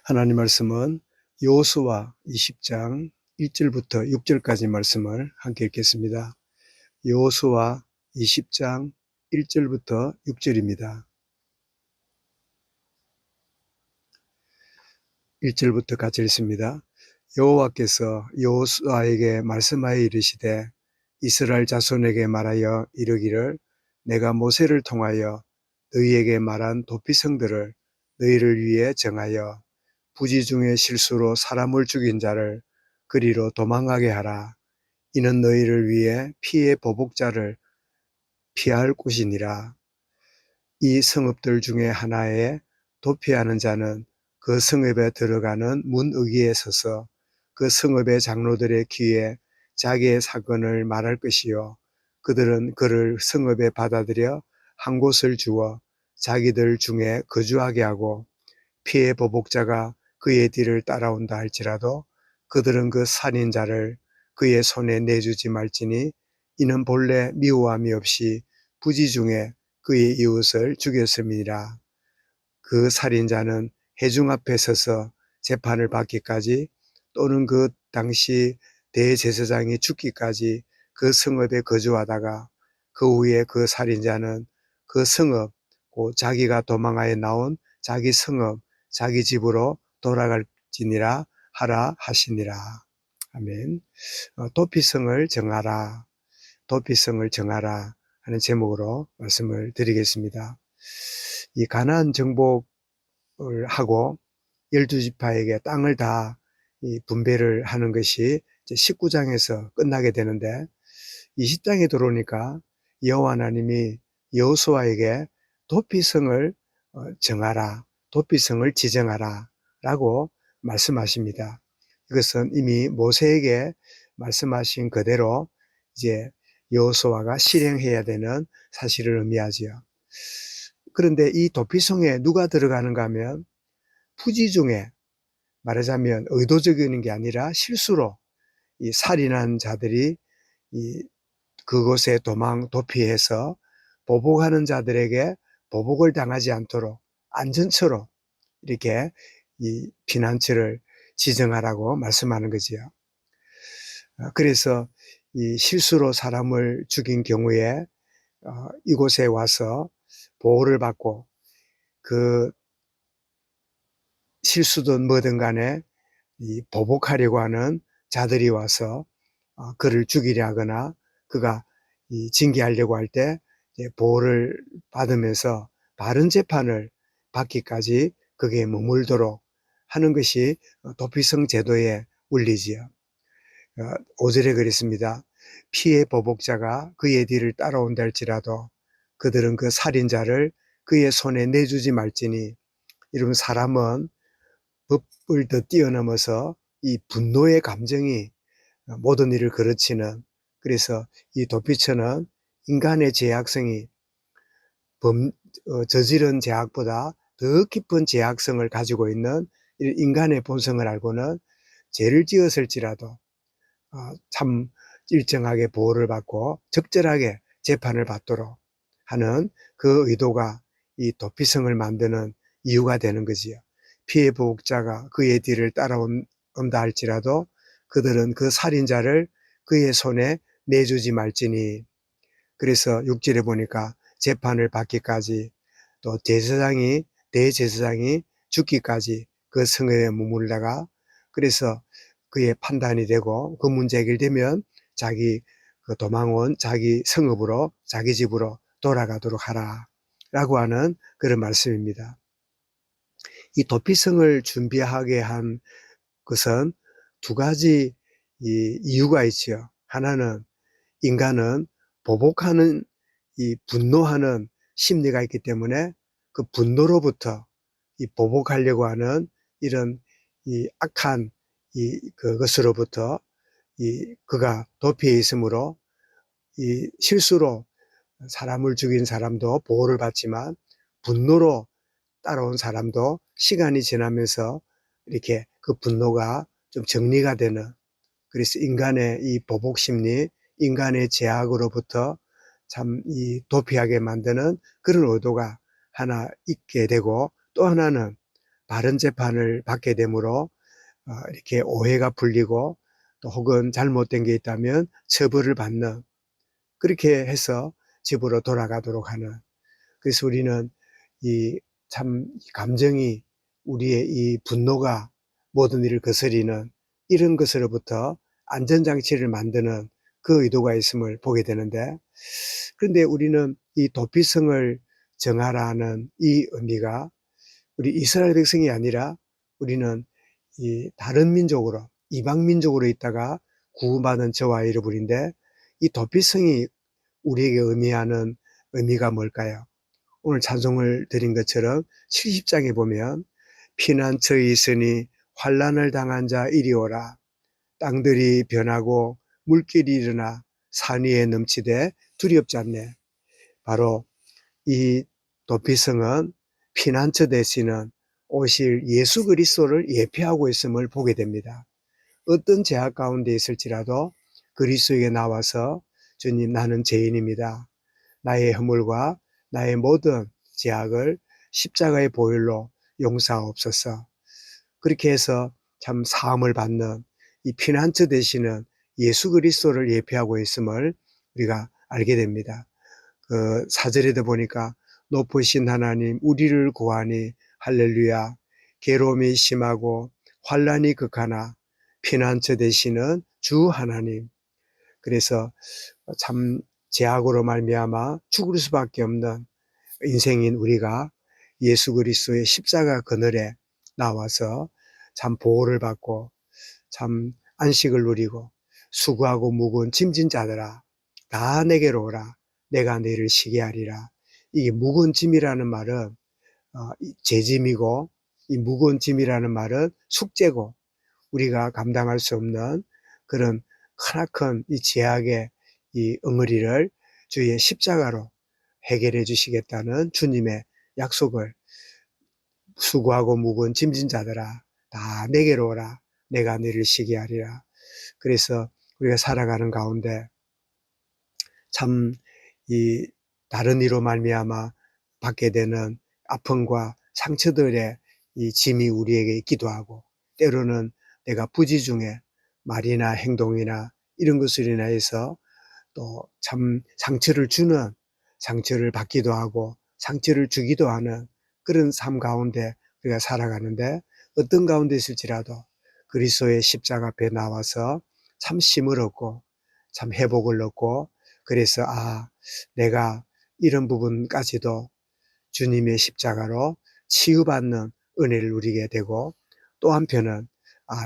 하나님 말씀은 여호수아 20장 1절부터 6절까지 말씀을 함께 읽겠습니다. 여호수아 20장 1절부터 6절입니다. 1절부터 같이 읽습니다. 여호와께서 여호수아에게 말씀하여 이르시되 이스라엘 자손에게 말하여 이르기를 내가 모세를 통하여 너희에게 말한 도피성들을 너희를 위해 정하여 부지 중에 실수로 사람을 죽인 자를 그리로 도망하게 하라. 이는 너희를 위해 피의 보복자를 피할 곳이니라. 이 성읍들 중에 하나에 도피하는 자는 그 성읍에 들어가는 문의기에 서서 그 성읍의 장로들의 귀에 자기의 사건을 말할 것이요 그들은 그를 성읍에 받아들여 한 곳을 주어 자기들 중에 거주하게 하고 피의 보복자가 그의 뒤를 따라온다 할지라도 그들은 그 살인자를 그의 손에 내주지 말지니 이는 본래 미워함이 없이 부지 중에 그의 이웃을 죽였음이니라. 그 살인자는 회중 앞에 서서 재판을 받기까지 또는 그 당시 대제사장이 죽기까지 그 성읍에 거주하다가 그 후에 그 살인자는 그 성읍, 곧 자기가 도망하여 나온 자기 성읍, 자기 집으로 돌아갈지니라 하라 하시니라. 아멘. 도피성을 정하라. 도피성을 정하라 하는 제목으로 말씀을 드리겠습니다. 이 가나안 정복을 하고 12지파에게 땅을 다 분배를 하는 것이 19장에서 끝나게 되는데 20장에 들어오니까 여호와 하나님이 여호수아에게 도피성을 정하라, 도피성을 지정하라 라고 말씀하십니다. 이것은 이미 모세에게 말씀하신 그대로 이제 여호수아가 실행해야 되는 사실을 의미하지요. 그런데 이 도피성에 누가 들어가는가 하면 부지 중에 말하자면 의도적인 게 아니라 실수로 이 살인한 자들이 이 그곳에 도피해서 보복하는 자들에게 보복을 당하지 않도록 안전처로 이렇게 이 피난처를 지정하라고 말씀하는 거지요. 그래서 이 실수로 사람을 죽인 경우에 이곳에 와서 보호를 받고 그 실수든 뭐든 간에 이 보복하려고 하는 자들이 와서 그를 죽이려 하거나 그가 이 징계하려고 할 때 보호를 받으면서 바른 재판을 받기까지 그게 머물도록 하는 것이 도피성 제도의 원리지요. 5절에 그랬습니다. 피의 보복자가 그의 뒤를 따라온다 할지라도 그들은 그 살인자를 그의 손에 내주지 말지니 이러면 사람은 법을 더 뛰어넘어서 이 분노의 감정이 모든 일을 그르치는, 그래서 이 도피처는 인간의 죄악성이 저지른 죄악보다 더 깊은 죄악성을 가지고 있는 인간의 본성을 알고는 죄를 지었을지라도 참 일정하게 보호를 받고 적절하게 재판을 받도록 하는 그 의도가 이 도피성을 만드는 이유가 되는 거지요. 피해 보복자가 그의 뒤를 따라온다 할지라도 그들은 그 살인자를 그의 손에 내주지 말지니. 그래서 6절에 보니까 재판을 받기까지 또 대제사장이 죽기까지 그 성에 머물다가 그래서 그의 판단이 되고 그 문제 해결되면 자기 그 도망온 자기 성읍으로 자기 집으로 돌아가도록 하라 라고 하는 그런 말씀입니다. 이 도피성을 준비하게 한 것은 두 가지 이유가 있죠. 하나는 인간은 보복하는 이 분노하는 심리가 있기 때문에 그 분노로부터 이 보복하려고 하는 이런 이 악한 그것으로부터 그가 도피해 있으므로 이 실수로 사람을 죽인 사람도 보호를 받지만 분노로 따라온 사람도 시간이 지나면서 이렇게 그 분노가 좀 정리가 되는, 그래서 인간의 이 보복 심리, 인간의 죄악으로부터 참 이 도피하게 만드는 그런 의도가 하나 있게 되고, 또 하나는 바른 재판을 받게 되므로 이렇게 오해가 풀리고 또 혹은 잘못된 게 있다면 처벌을 받는, 그렇게 해서 집으로 돌아가도록 하는. 그래서 우리는 이 참 감정이, 우리의 이 분노가 모든 일을 거스리는 이런 것으로부터 안전장치를 만드는 그 의도가 있음을 보게 되는데, 그런데 우리는 이 도피성을 정하라는 이 의미가 우리 이스라엘 백성이 아니라 우리는 이 다른 민족으로, 이방 민족으로 있다가 구원받은 저와 여러분인데, 이 도피성이 우리에게 의미하는 의미가 뭘까요? 오늘 찬송을 드린 것처럼 70장에 보면 피난처에 있으니 환난을 당한 자 이리 오라. 땅들이 변하고 물길이 일어나 산 위에 넘치되 두렵지 않네. 바로 이 도피성은 피난처 되시는 오실 예수 그리스도를 예표하고 있음을 보게 됩니다. 어떤 제약 가운데 있을지라도 그리스도에게 나와서 주님, 나는 죄인입니다. 나의 허물과 나의 모든 죄악을 십자가의 보혈로 용서하옵소서. 그렇게 해서 참 사함을 받는 이 피난처 되시는 예수 그리스도를 예표하고 있음을 우리가 알게 됩니다. 그 4절에도 보니까 높으신 하나님 우리를 구하니 할렐루야, 괴로움이 심하고 환난이 극하나 피난처 되시는 주 하나님. 그래서 참 죄악으로 말미암아 죽을 수밖에 없는 인생인 우리가 예수 그리스도의 십자가 그늘에 나와서 참 보호를 받고 참 안식을 누리고, 수고하고 무거운 짐진 자들아 다 내게로 오라, 내가 너희를 쉬게 하리라. 이게 무거운 짐이라는 말은 죄짐이고, 이 무거운 짐이라는 말은 숙제고, 우리가 감당할 수 없는 그런 크나큰 이 죄악의 이 응어리를 주의 십자가로 해결해 주시겠다는 주님의 약속을, 수고하고 무거운 짐진 자들아 다 내게로 오라, 내가 너희를 쉬게 하리라. 그래서 우리가 살아가는 가운데 참 이 다른 이로 말미암아 받게 되는 아픔과 상처들의 이 짐이 우리에게 있기도 하고, 때로는 내가 부지 중에 말이나 행동이나 이런 것으로 인해서 또 참 상처를 받기도 하고 상처를 주기도 하는 그런 삶 가운데 우리가 살아가는데, 어떤 가운데 있을지라도 그리스도의 십자가 앞에 나와서 참 힘을 얻고 참 회복을 얻고, 그래서 내가 이런 부분까지도 주님의 십자가로 치유받는 은혜를 누리게 되고, 또 한편은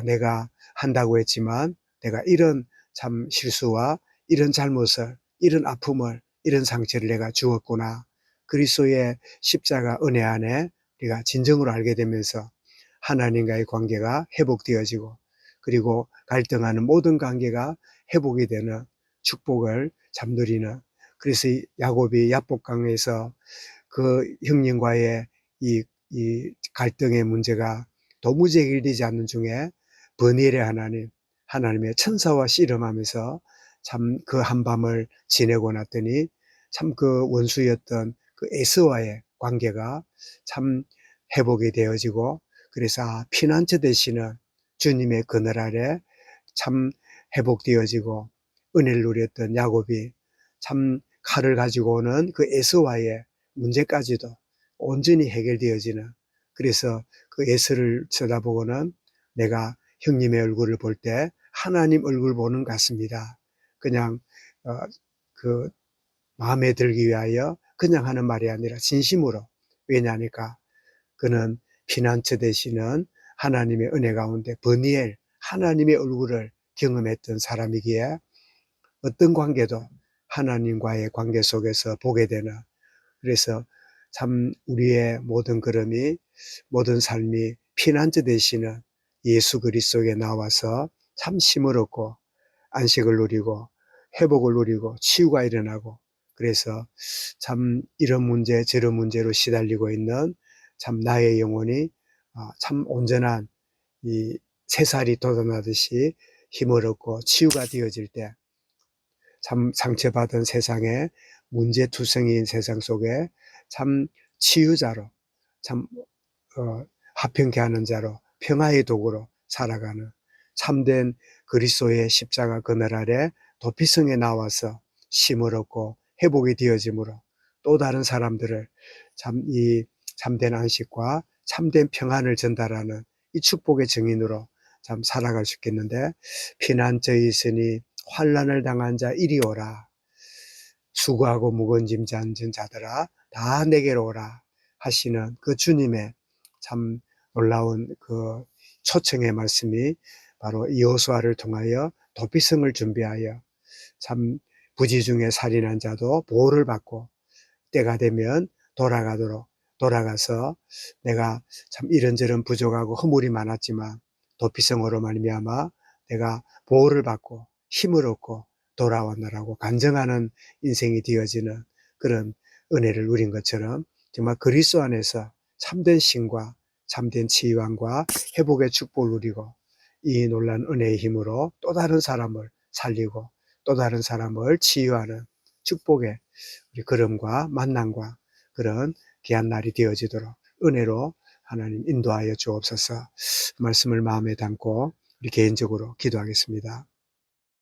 내가 한다고 했지만 내가 이런 참 실수와 이런 잘못을, 이런 아픔을, 이런 상처를 내가 주었구나. 그리스도의 십자가 은혜 안에 우리가 진정으로 알게 되면서 하나님과의 관계가 회복되어지고, 그리고 갈등하는 모든 관계가 회복이 되는 축복을 참 누리는. 그래서 야곱이 야복강에서 그 형님과의 이 갈등의 문제가 도무지 해결되지 않는 중에 버니엘의 하나님의 천사와 씨름하면서 참 그 한밤을 지내고 났더니 참 그 원수였던 그 에서와의 관계가 참 회복이 되어지고, 그래서 피난처 되시는 주님의 그늘 아래 참 회복되어지고, 은혜를 누렸던 야곱이 참 칼을 가지고 오는 그 에서와의 문제까지도 온전히 해결되어지는. 그래서 그 에서를 쳐다보고는 내가 형님의 얼굴을 볼 때 하나님 얼굴 보는 것 같습니다. 그냥 그 마음에 들기 위하여 그냥 하는 말이 아니라 진심으로. 왜냐하니까 그는 피난처 되시는 하나님의 은혜 가운데 버니엘 하나님의 얼굴을 경험했던 사람이기에 어떤 관계도 하나님과의 관계 속에서 보게 되는. 그래서 참 우리의 모든 걸음이, 모든 삶이 피난처 되시는 예수 그리스도에 나와서 참 힘을 얻고 안식을 누리고 회복을 누리고 치유가 일어나고, 그래서 참 이런 문제 저런 문제로 시달리고 있는 참 나의 영혼이 참 온전한 이 새살이 돋아나듯이 힘을 얻고 치유가 되어질 때, 참 상처받은 세상에, 문제투성이인 세상 속에 참 치유자로 참 화평케 하는 자로 평화의 도구로 살아가는 참된 그리스도의 십자가 그늘 아래 도피성에 나와서 힘을 얻고 회복이 되어짐으로 또 다른 사람들을 이 참된 안식과 참된 평안을 전달하는 이 축복의 증인으로 참 살아갈 수 있겠는데, 피난처에 있으니 환난을 당한 자 이리 오라. 수고하고 무거운 짐 진 자들아 다 내게로 오라 하시는 그 주님의 참 놀라운 그 초청의 말씀이 바로 여호수아를 통하여 도피성을 준비하여 참 부지 중에 살인한 자도 보호를 받고 때가 되면 돌아가서 내가 참 이런저런 부족하고 허물이 많았지만 도피성으로 말미암아 내가 보호를 받고 힘을 얻고 돌아왔나라고 간증하는 인생이 되어지는 그런 은혜를 누린 것처럼 정말 그리스도 안에서 참된 신과 참된 치유함과 회복의 축복을 누리고 이 놀란 은혜의 힘으로 또 다른 사람을 살리고 또 다른 사람을 치유하는 축복의 우리 걸음과 만남과 그런 귀한 날이 되어지도록 은혜로 하나님 인도하여 주옵소서. 말씀을 마음에 담고 우리 개인적으로 기도하겠습니다.